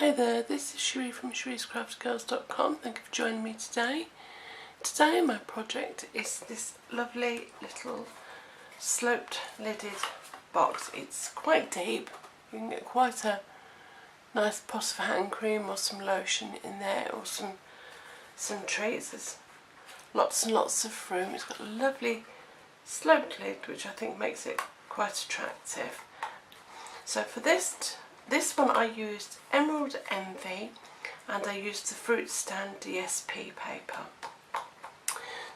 Hi there, this is Cherie from Cherie'sCraftGirls.com. Thank you for joining me today. Today my project is this lovely little sloped lidded box. It's quite deep. You can get quite a nice pot of hand cream or some lotion in there, or some treats. There's lots and lots of room. It's got a lovely sloped lid which I think makes it quite attractive. So for this one I used Emerald Envy and I used the Fruit Stand DSP paper.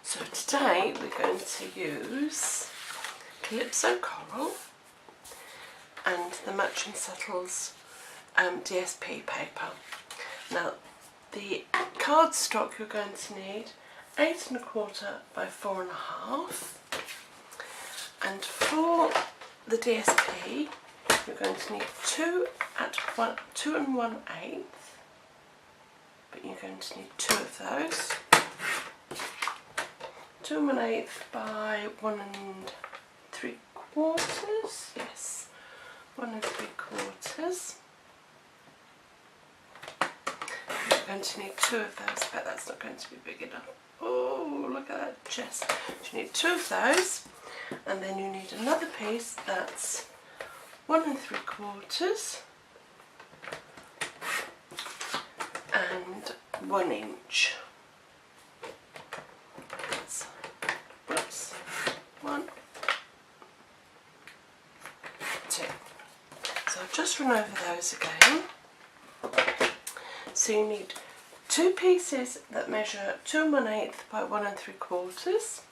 So today we're going to use Calypso Coral and the Matching Subtles DSP paper. Now the cardstock you're going to need 8 1/4 by 4 1/2, and for the DSP you're going to need 2 1/8, but you're going to need 2 of those. 2 1/8 by 1 3/4, yes, 1 3/4. You're going to need 2 of those, but that's not going to be big enough. Oh, look at that chest. So you need 2 of those, and then you need another piece that's 1 3/4 and 1 inch. That's, whoops, 1, 2. So I've just run over those again. So you need 2 pieces that measure 2 1/8 by 1 3/4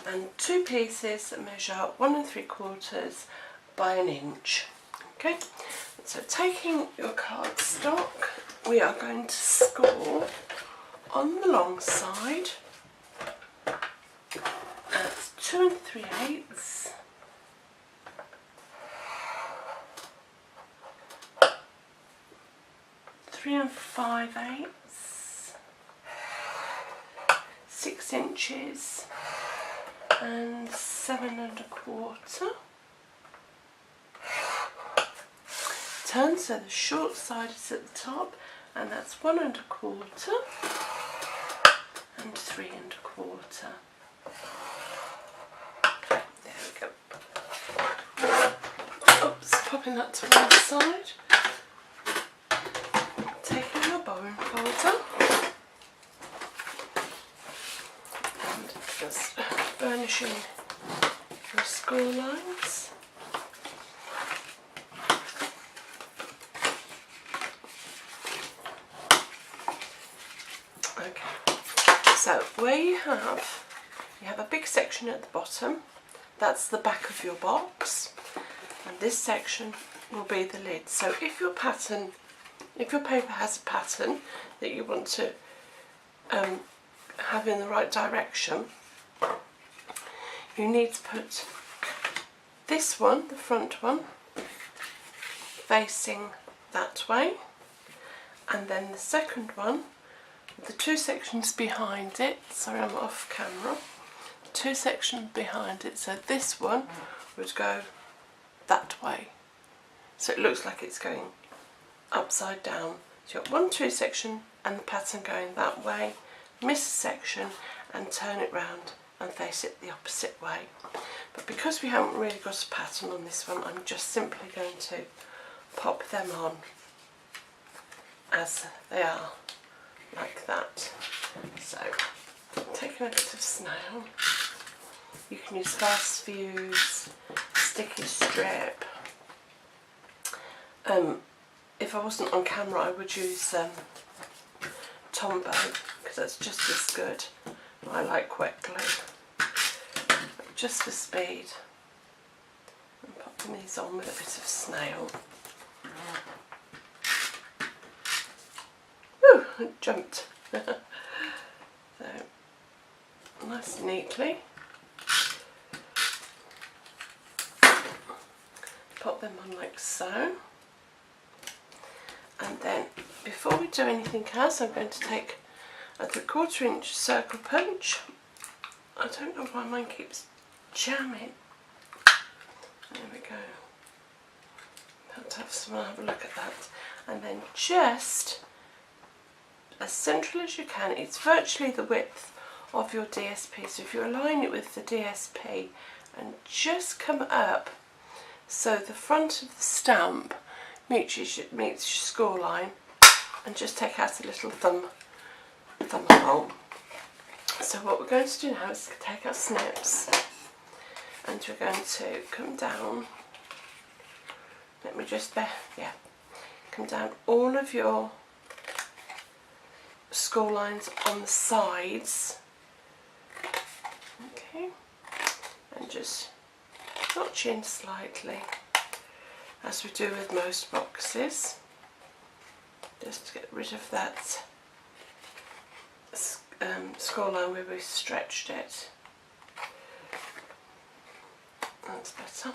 and 2 pieces that measure 1 3/4 by 1 inch. Okay, so taking your cardstock, we are going to score on the long side at 2 3/8, 3 5/8, 6 inches and 7 1/4. Turn so the short side is at the top, and that's 1 1/4 and 3 1/4. There we go. Oops, popping that to one side. Taking your bone folder and just burnishing your score lines. Okay, so where you have a big section at the bottom, that's the back of your box, and this section will be the lid. So if your paper has a pattern that you want to have in the right direction, you need to put this one, the front one, facing that way, and then the second one, the 2 sections behind it, sorry I'm off camera, 2 sections behind it, so this one would go that way, so it looks like it's going upside down. So you've got 1 2 section and the pattern going that way, miss a section and turn it round and face it the opposite way. But because we haven't really got a pattern on this one, I'm just simply going to pop them on as they are, like that. So taking a bit of snail, you can use fast fuse, sticky strip. If I wasn't on camera I would use Tombow, because that's just as good. I like wet glue, just for speed. I'm popping these on with a bit of snail. Woo, it jumped. So nice and neatly pop them on like so. And then before we do anything else, I'm going to take a 3/4 inch circle punch. I don't know why mine keeps jamming. There we go. Have to have someone have a look at that. and then just as central as you can. It's virtually the width of your DSP, so if you align it with the DSP and just come up so the front of the stamp meets your score line, and just take out a little thumb hole. So what we're going to do now is take our snips, and we're going to come down, let me just come down all of your score lines on the sides, okay, and just notch in slightly as we do with most boxes, just to get rid of that score line where we stretched it. That's better.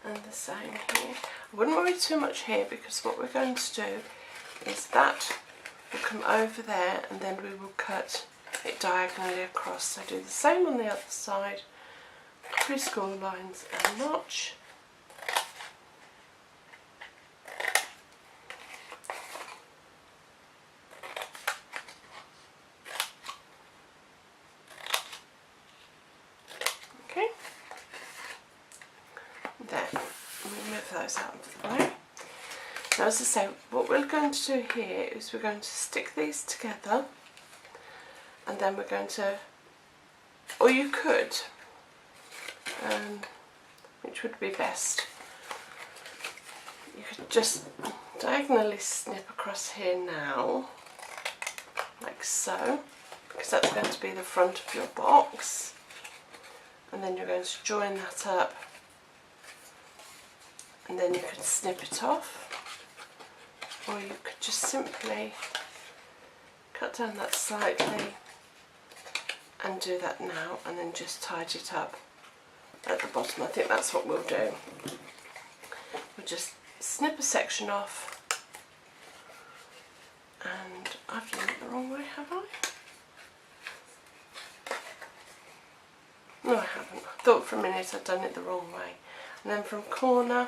And the same here. I wouldn't worry too much here, because what we're going to do is that will come over there, and then we will cut it diagonally across. So do the same on the other side, 3 score lines and a notch. Okay, there, move those out of the way. Now, as I say, what we're going to do here is we're going to stick these together, and then we're going to, or you could, which would be best, you could just diagonally snip across here now, like so, because that's going to be the front of your box, and then you're going to join that up, and then you could snip it off, or you could just simply cut down that slightly and do that now, and then just tidy it up at the bottom. I think that's what we'll do. We'll just snip a section off, and I've done it the wrong way, have I? No, I haven't. I thought for a minute I'd done it the wrong way. And then from corner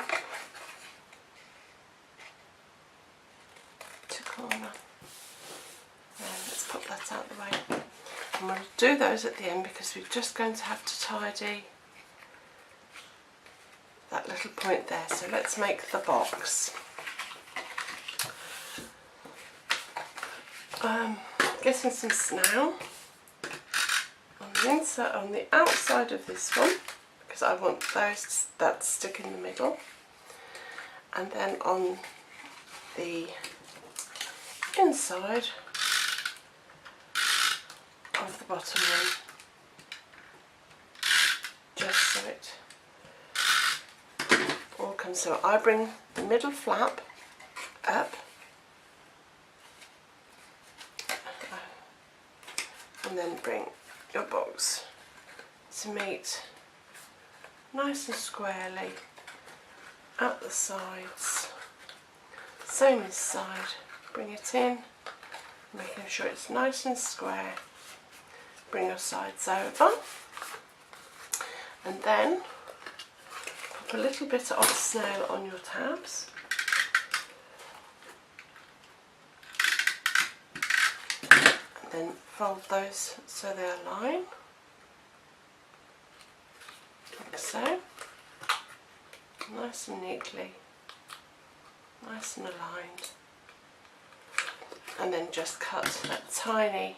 to corner. Let's pop that out of the way. And we'll do those at the end, because we're just going to have to tidy that little point there. So let's make the box. Getting some snail on the inside, on the outside of this one, because I want those that stick in the middle, and then on the inside of the bottom one, just so it all comes. So I bring the middle flap up, and then bring your box to meet nice and squarely at the sides, same as side. Bring it in, making sure it's nice and square. Bring your sides over, and then pop a little bit of snail on your tabs, and then fold those so they align, like so, nice and neatly, nice and aligned, and then just cut that tiny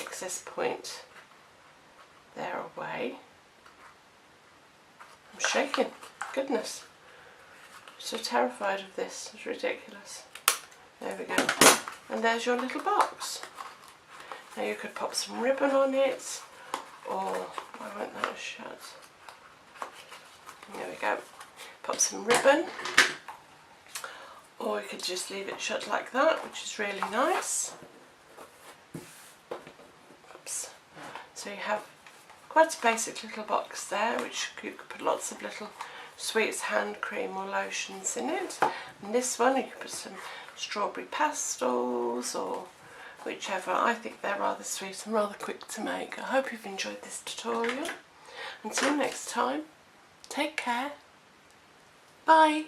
excess point there away. I'm shaking, goodness, I'm so terrified of this, it's ridiculous. There we go, and there's your little box. Now you could pop some ribbon on it, or why won't that shut? There we go, pop some ribbon, or you could just leave it shut like that, which is really nice. Oops. So you have quite a basic little box there, which you could put lots of little sweets, hand cream or lotions in it. And this one you could put some strawberry pastels or whichever. I think they're rather sweet and rather quick to make. I hope you've enjoyed this tutorial. Until next time, take care. Bye.